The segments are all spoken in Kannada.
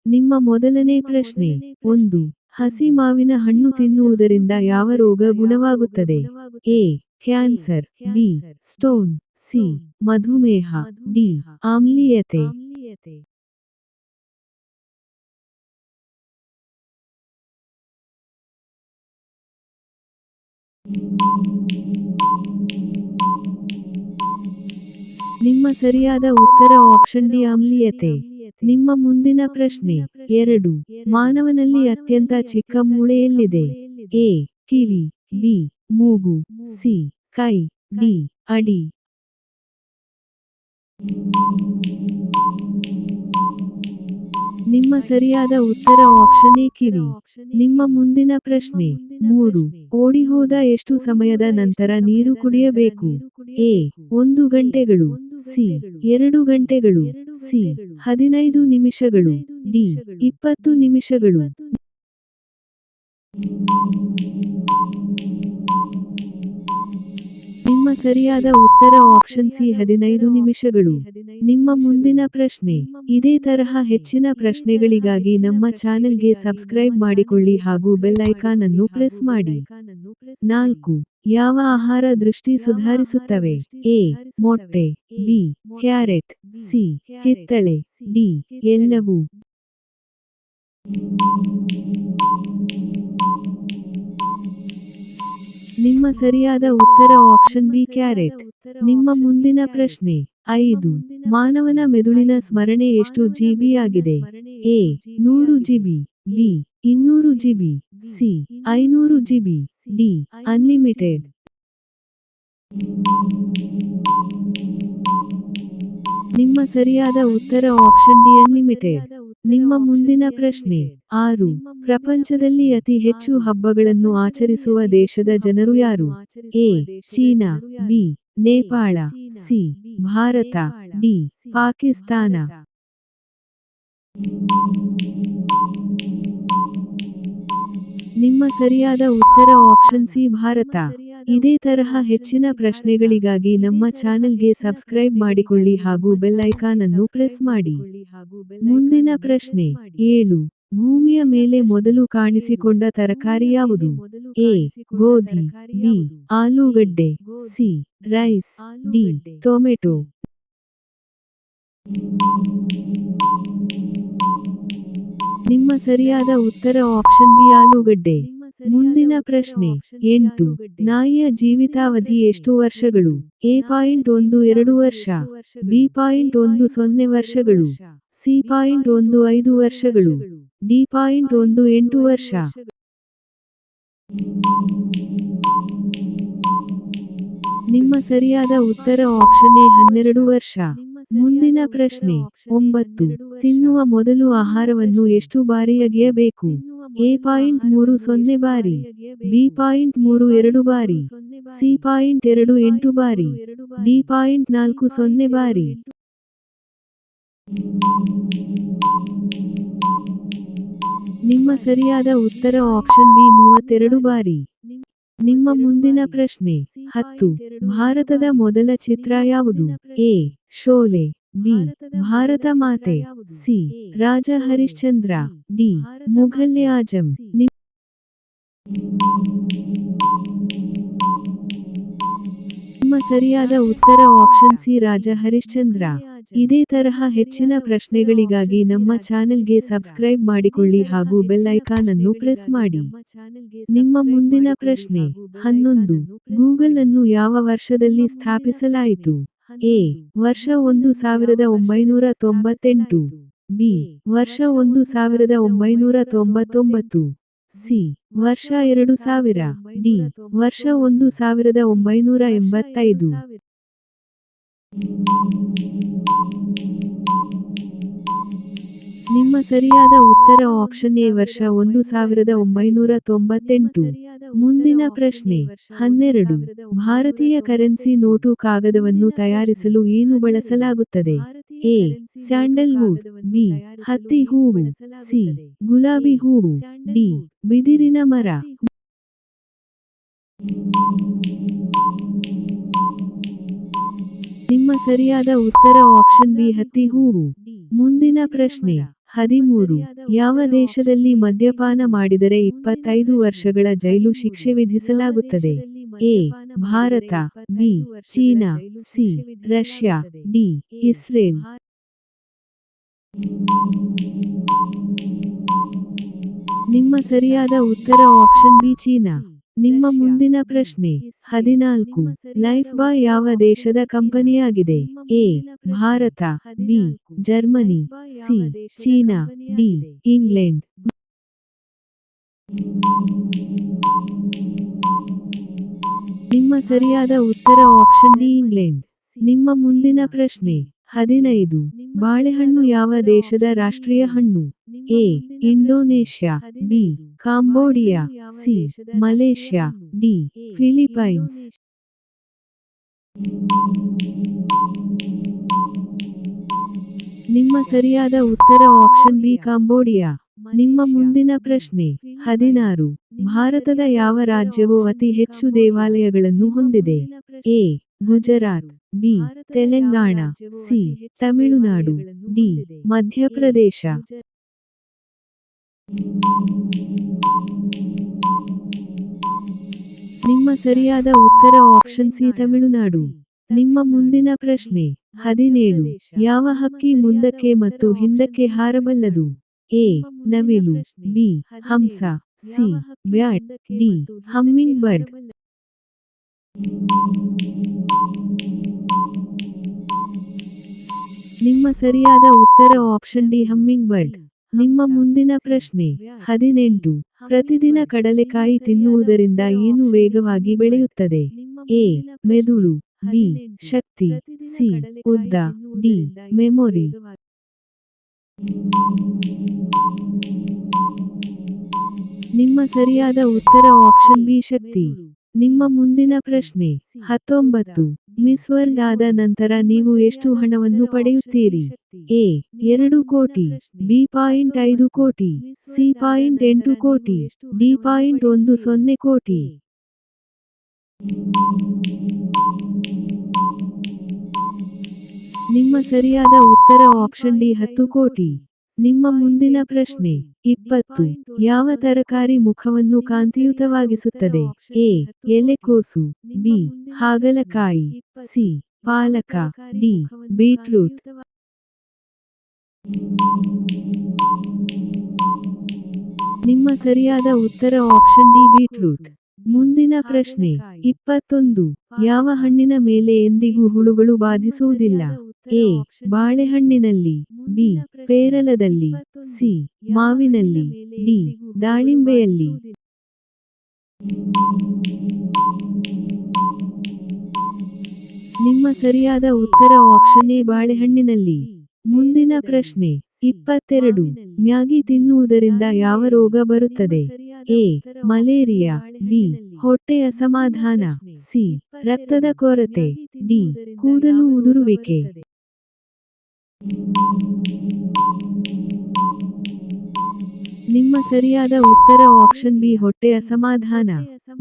ನಿಮ್ಮ ಮೊದಲನೇ ಪ್ರಶ್ನೆ 1. ಹಸಿ ಮಾವಿನ ಹಣ್ಣು ತಿನ್ನುವುದರಿಂದ ಯಾವ ರೋಗ ಗುಣವಾಗುತ್ತದೆ? A. Cancer. B. Stone. C. ಮಧುಮೇಹ. ಡಿ. ಆಮ್ಲೀಯತೆ. ನಿಮ್ಮ ಸರಿಯಾದ ಉತ್ತರ ಆಪ್ಷನ್ ಡಿ ಆಮ್ಲೀಯತೆ. ನಿಮ್ಮ ಮುಂದಿನ ಪ್ರಶ್ನೆ 2. ಮಾನವನಲ್ಲಿ ಅತ್ಯಂತ ಚಿಕ್ಕ ಮೂಳೆ ಎಲ್ಲಿದೆ? ಎ. ಕಿವಿ. ಬಿ. ಮೂಗು. ಸಿ. ಕೈ. ಡಿ. ಅಡಿ. ನಿಮ್ಮ ಸರಿಯಾದ ಉತ್ತರ ಆಪ್ಷನ್ ಎ ಕಿವಿ. ನಿಮ್ಮ ಮುಂದಿನ ಪ್ರಶ್ನೆ 3. ಓಡಿಹೋದ ಎಷ್ಟು ಸಮಯದ ನಂತರ ನೀರು ಕುಡಿಯಬೇಕು? ಎ. 1 ಗಂಟೆಗಳು. ಸಿ. 2 ಗಂಟೆಗಳು. ಸಿ. 15 ನಿಮಿಷಗಳು. ಡಿ. 20 ನಿಮಿಷಗಳು. ನಿಮ್ಮ ಸರಿಯಾದ ಉತ್ತರ ಆಪ್ಷನ್ ಸಿ 15 ನಿಮಿಷಗಳು. ನಿಮ್ಮ ಮುಂದಿನ ಪ್ರಶ್ನೆ. ಇದೇ ತರಹ ಹೆಚ್ಚಿನ ಪ್ರಶ್ನೆಗಳಿಗಾಗಿ ನಮ್ಮ ಚಾನೆಲ್ಗೆ ಸಬ್ಸ್ಕ್ರೈಬ್ ಮಾಡಿಕೊಳ್ಳಿ ಹಾಗೂ ಬೆಲ್ ಐಕಾನ್ ಅನ್ನು ಪ್ರೆಸ್ ಮಾಡಿ. 4. ಯಾವ ಆಹಾರ ದೃಷ್ಟಿ ಸುಧಾರಿಸುತ್ತವೆ? ಎ. ಮೊಟ್ಟೆ. ಬಿ. ಕ್ಯಾರೆಟ್. ಸಿ. ಕಿತ್ತಳೆ. ಡಿ. ಎಲ್ಲವೂ. ನಿಮ್ಮ ಸರಿಯಾದ ಉತ್ತರ ಆಪ್ಷನ್ ಬಿ ಕ್ಯಾರೆಟ್. ನಿಮ್ಮ ಮುಂದಿನ ಪ್ರಶ್ನೆ 5. ಮಾನವನ ಮೆದುಳಿನ ಸ್ಮರಣೆ ಎಷ್ಟು ಜಿಬಿ ಆಗಿದೆ? A. 100 GB. B. 200 GB. C. 500 GB. D. Unlimited. ನಿಮ್ಮ ಸರಿಯಾದ ಉತ್ತರ ಆಪ್ಷನ್ ಡಿ ಅನ್ಲಿಮಿಟೆಡ್. ನಿಮ್ಮ ಮುಂದಿನ ಪ್ರಶ್ನೆ 6. ಪ್ರಪಂಚದಲ್ಲಿ ಅತಿ ಹೆಚ್ಚು ಹಬ್ಬಗಳನ್ನು ಆಚರಿಸುವ ದೇಶದ ಜನರು ಯಾರು? A. China. B. Nepal. C. Bharat. D. Pakistan. ನಿಮ್ಮ ಸರಿಯಾದ ಉತ್ತರ ಆಪ್ಷನ್ ಸಿ ಭಾರತ. ಇದೇ ತರಹ ಹೆಚ್ಚಿನ ಪ್ರಶ್ನೆಗಳಿಗಾಗಿ ನಮ್ಮ ಚಾನೆಲ್ಗೆ ಸಬ್ಸ್ಕ್ರೈಬ್ ಮಾಡಿಕೊಳ್ಳಿ ಹಾಗೂ ಬೆಲ್ ಐಕಾನ್ ಅನ್ನು ಪ್ರೆಸ್ ಮಾಡಿ. ಮುಂದಿನ ಪ್ರಶ್ನೆ 7. ಭೂಮಿಯ ಮೇಲೆ ಮೊದಲು ಕಾಣಿಸಿಕೊಂಡ ತರಕಾರಿ ಯಾವುದು? ಎ. ಗೋಧಿ. ಬಿ. ಆಲೂಗಡ್ಡೆ. ಸಿ. ರೈಸ್. ಡಿ. ಟೊಮೆಟೊ. ನಿಮ್ಮ ಸರಿಯಾದ ಉತ್ತರ ಆಪ್ಷನ್ ಬಿ ಆಲೂಗಡ್ಡೆ. ಮುಂದಿನ ಪ್ರಶ್ನೆ 8. ನಾಯಿಯ ಜೀವಿತಾವಧಿ ಎಷ್ಟು ವರ್ಷಗಳು? ಎ. 1.2 ವರ್ಷ. ಬಿ. 1.10 ವರ್ಷಗಳು. ಸಿ. 1.15 ವರ್ಷಗಳು. ಡಿ. 1.18 ವರ್ಷ. ನಿಮ್ಮ ಸರಿಯಾದ ಉತ್ತರ ಆಪ್ಷನ್ ಎ 12 ವರ್ಷ. ಮುಂದಿನ ಪ್ರಶ್ನೆ 9. ತಿನ್ನುವ ಮೊದಲು ಆಹಾರವನ್ನು ಎಷ್ಟು ಬಾರಿ ಅಗಿಯಬೇಕು? ಎ. 0.30 ಬಾರಿ. ಬಿ. 0.32 ಬಾರಿ. ಸಿ. 0.28 ಬಾರಿ. ಡಿ. 0.40 ಬಾರಿ. ನಿಮ್ಮ ಸರಿಯಾದ ಉತ್ತರ ಆಪ್ಷನ್ ಬಿ 32 ಬಾರಿ. ನಿಮ್ಮ ಮುಂದಿನ ಪ್ರಶ್ನೆ 10. ಭಾರತದ ಮೊದಲ ಚಿತ್ರ ಯಾವುದು? ಎ. ಶೋಲೆ. ಬಿ. ಭಾರತ ಮಾತೆ. C. Raja Harishchandra. D. Mughal A Azam. ನಿಮ್ಮ ಸರಿಯಾದ ಉತ್ತರ ಆಪ್ಷನ್ ಸಿ ರಾಜ ಹರಿಶ್ಚಂದ್ರ. ಇದೇ ತರಹ ಹೆಚ್ಚಿನ ಪ್ರಶ್ನೆಗಳಿಗಾಗಿ ನಮ್ಮ ಚಾನೆಲ್ಗೆ ಸಬ್ಸ್ಕ್ರೈಬ್ ಮಾಡಿಕೊಳ್ಳಿ ಹಾಗೂ ಬೆಲ್ ಐಕಾನ್ ಅನ್ನು ಪ್ರೆಸ್ ಮಾಡಿ. ನಿಮ್ಮ ಮುಂದಿನ ಪ್ರಶ್ನೆ 11. ಗೂಗಲ್ ಅನ್ನು ಯಾವ ವರ್ಷದಲ್ಲಿ ಸ್ಥಾಪಿಸಲಾಯಿತು? ಎ. ವರ್ಷ 1998. ಬಿ. ವರ್ಷ 1999. ಸಿ. ವರ್ಷ 2000. ಡಿ. ವರ್ಷ 1985. ನಿಮ್ಮ ಸರಿಯಾದ ಉತ್ತರ ಆಪ್ಷನ್ ಎ ವರ್ಷ 1998. ಮುಂದಿನ ಪ್ರಶ್ನೆ 12. ಭಾರತೀಯ ಕರೆನ್ಸಿ ನೋಟು ಕಾಗದವನ್ನು ತಯಾರಿಸಲು ಏನು ಬಳಸಲಾಗುತ್ತದೆ? ಎ. ಸ್ಯಾಂಡಲ್ವುಡ್. ಬಿ. ಹತ್ತಿ ಹೂವು. ಸಿ. ಗುಲಾಬಿ ಹೂವು. ಡಿ. ಬಿದಿರಿನ ಮರ. ನಿಮ್ಮ ಸರಿಯಾದ ಉತ್ತರ ಆಪ್ಷನ್ ಬಿ ಹತ್ತಿ ಹೂವು. ಮುಂದಿನ ಪ್ರಶ್ನೆ 13. ಯಾವ ದೇಶದಲ್ಲಿ ಮದ್ಯಪಾನ ಮಾಡಿದರೆ 25 ವರ್ಷಗಳ ಜೈಲು ಶಿಕ್ಷೆ ವಿಧಿಸಲಾಗುತ್ತದೆ? A. Bharat, B. China, C. Russia, D. Israel. ನಿಮ್ಮ ಸರಿಯಾದ ಉತ್ತರ ಆಪ್ಷನ್ ಬಿ ಚೀನಾ. ನಿಮ್ಮ ಮುಂದಿನ ಪ್ರಶ್ನೆ 14. ಲೈಫ್ ಬಾಯ್ ಯಾವ ದೇಶದ ಕಂಪನಿಯಾಗಿದೆ? A. Bharat, B. Germany, C. China, D. England. ನಿಮ್ಮ ಸರಿಯಾದ ಉತ್ತರ ಆಪ್ಷನ್ ಡಿ ಇಂಗ್ಲೆಂಡ್. ನಿಮ್ಮ ಮುಂದಿನ ಪ್ರಶ್ನೆ 15. ಬಾಳೆಹಣ್ಣು ಯಾವ ದೇಶದ ರಾಷ್ಟ್ರೀಯ ಹಣ್ಣು? A. Indonesia, B. Cambodia, C. Malaysia, D. Philippines. ನಿಮ್ಮ ಸರಿಯಾದ ಉತ್ತರ ಆಪ್ಷನ್ ಬಿ ಕಾಂಬೋಡಿಯಾ. ನಿಮ್ಮ ಮುಂದಿನ ಪ್ರಶ್ನೆ 16. ಭಾರತದ ಯಾವ ರಾಜ್ಯವು ಅತಿ ಹೆಚ್ಚು ದೇವಾಲಯಗಳನ್ನು ಹೊಂದಿದೆ? A. Gujarat, B. Telangana, C. Tamil Nadu, D. Madhya Pradesh. ನಿಮ್ಮ ಸರಿಯಾದ ಉತ್ತರ ಆಪ್ಷನ್ ಸಿ ತಮಿಳುನಾಡು. ನಿಮ್ಮ ಮುಂದಿನ ಪ್ರಶ್ನೆ 17. ಯಾವ ಹಕ್ಕಿ ಮುಂದಕ್ಕೆ ಮತ್ತು ಹಿಂದಕ್ಕೆ ಹಾರಬಲ್ಲದು? ಎ. ನವಿಲು, ಬಿ. ಹಂಸ, C. Bat, D. Hummingbird. ನಿಮ್ಮ ಸರಿಯಾದ ಉತ್ತರ ಆಪ್ಷನ್ ಡಿ ಹಮ್ಮಿಂಗ್ ಬರ್ಡ್. ನಿಮ್ಮ ಮುಂದಿನ ಪ್ರಶ್ನೆ 18. ಪ್ರತಿದಿನ ಕಡಲೆಕಾಯಿ ತಿನ್ನುವುದರಿಂದ ಏನು ವೇಗವಾಗಿ ಬೆಳೆಯುತ್ತದೆ? ಎ. ಮೆದುಳು, ಬಿ. ಶಕ್ತಿ, ಸಿ. ಉದ್ದ, ಡಿ. ಮೆಮೊರಿ. ನಿಮ್ಮ ಸರಿಯಾದ ಉತ್ತರ ಆಪ್ಷನ್ ಬಿ ಶಕ್ತಿ. ನಿಮ್ಮ ಮುಂದಿನ ಪ್ರಶ್ನೆ 19. ಮಿಸ್ ವರ್ಲ್ಡ್ ಆದ ನಂತರ ನೀವು ಎಷ್ಟು ಹಣವನ್ನು ಪಡೆಯುತ್ತೀರಿ? ಎ. 2 ಕೋಟಿ, ಬಿ. 5 ಕೋಟಿ, ಸಿ. 8 ಕೋಟಿ, ಡಿ. 10 ಕೋಟಿ. ನಿಮ್ಮ ಸರಿಯಾದ ಉತ್ತರ ಆಪ್ಷನ್ ಡಿ 10 ಕೋಟಿ. ನಿಮ್ಮ ಮುಂದಿನ ಪ್ರಶ್ನೆ 20. ಯಾವ ತರಕಾರಿ ಮುಖವನ್ನು ಕಾಂತಿಯುತವಾಗಿಸುತ್ತದೆ? ಎ. ಎಲೆಕೋಸು, ಬಿ. ಹಾಗಲಕಾಯಿ, ಸಿ. ಪಾಲಕ, ಡಿ. ಬೀಟ್ರೂಟ್. ನಿಮ್ಮ ಸರಿಯಾದ ಉತ್ತರ ಆಪ್ಷನ್ ಡಿ ಬೀಟ್ರೂಟ್. ಮುಂದಿನ ಪ್ರಶ್ನೆ 21. ಯಾವ ಹಣ್ಣಿನ ಮೇಲೆ ಎಂದಿಗೂ ಹುಳುಗಳು ಬಾಧಿಸುವುದಿಲ್ಲ? ಎ. ಬಾಳೆಹಣ್ಣಿನಲ್ಲಿ, ಬಿ. ಪೇರಲದಲ್ಲಿ, ಸಿ. ಮಾವಿನಲ್ಲಿ, ಡಿ. ದಾಳಿಂಬೆಯಲ್ಲಿ. ನಿಮ್ಮ ಸರಿಯಾದ ಉತ್ತರ ಆಪ್ಷನ್ ಎ ಬಾಳೆಹಣ್ಣಿನಲ್ಲಿ. ಮುಂದಿನ ಪ್ರಶ್ನೆ 22. ಮ್ಯಾಗಿ ತಿನ್ನುವುದರಿಂದ ಯಾವ ರೋಗ ಬರುತ್ತದೆ? ಎ. Malaria, B. ಹೊಟ್ಟೆ ಅಸಮಾಧಾನ, ಸಿ. ರಕ್ತದ ಕೊರತೆ, ಡಿ. ಕೂದಲು ಉದುರುವಿಕೆ. ನಿಮ್ಮ ಸರಿಯಾದ ಉತ್ತರ ಆಪ್ಷನ್ ಬಿ ಹೊಟ್ಟೆ ಅಸಮಾಧಾನ.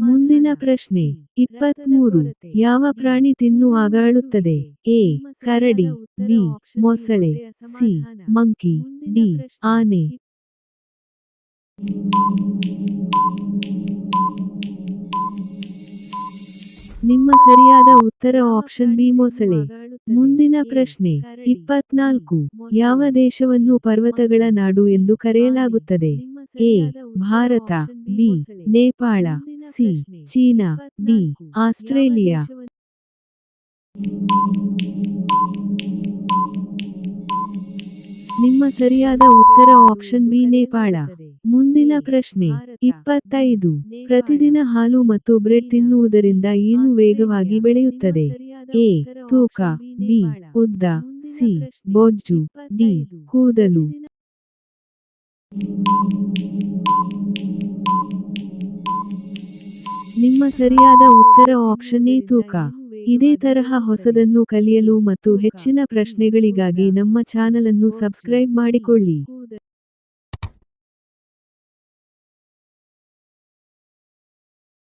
ಮುಂದಿನ ಪ್ರಶ್ನೆ 23. ಯಾವ ಪ್ರಾಣಿ ತಿನ್ನುವಾಗ ಅಳುತ್ತದೆ? ಎ. Karadi, B. ಮೊಸಳೆ, ಸಿ. Monkey, D. ಆನೆ. ನಿಮ್ಮ ಸರಿಯಾದ ಉತ್ತರ ಆಪ್ಷನ್ ಬಿ ಮೊಸಳೆ. ಮುಂದಿನ ಪ್ರಶ್ನೆ 24. ಯಾವ ದೇಶವನ್ನು ಪರ್ವತಗಳ ನಾಡು ಎಂದು ಕರೆಯಲಾಗುತ್ತದೆ? A. Bharat, B. Nepal, C. China, D. Australia. ನಿಮ್ಮ ಸರಿಯಾದ ಉತ್ತರ ಆಪ್ಷನ್ ಬಿ ನೇಪಾಳ. ಮುಂದಿನ ಪ್ರಶ್ನೆ 25. ಪ್ರತಿದಿನ ಹಾಲು ಮತ್ತು ಬ್ರೆಡ್ ತಿನ್ನುವುದರಿಂದ ಏನು ವೇಗವಾಗಿ ಬೆಳೆಯುತ್ತದೆ? ಎ. ತೂಕ, ಬಿ. ಉದ್ದ, ಸಿ. ಬೊಜ್ಜು, ಡಿ. ಕೂದಲು. ನಿಮ್ಮ ಸರಿಯಾದ ಉತ್ತರ ಆಪ್ಷನ್ ಎ ತೂಕ. ಇದೇ ತರಹ ಹೊಸದನ್ನು ಕಲಿಯಲು ಮತ್ತು ಹೆಚ್ಚಿನ ಪ್ರಶ್ನೆಗಳಿಗಾಗಿ ನಮ್ಮ ಚಾನಲನ್ನು ಸಬ್ಸ್ಕ್ರೈಬ್ ಮಾಡಿಕೊಳ್ಳಿ.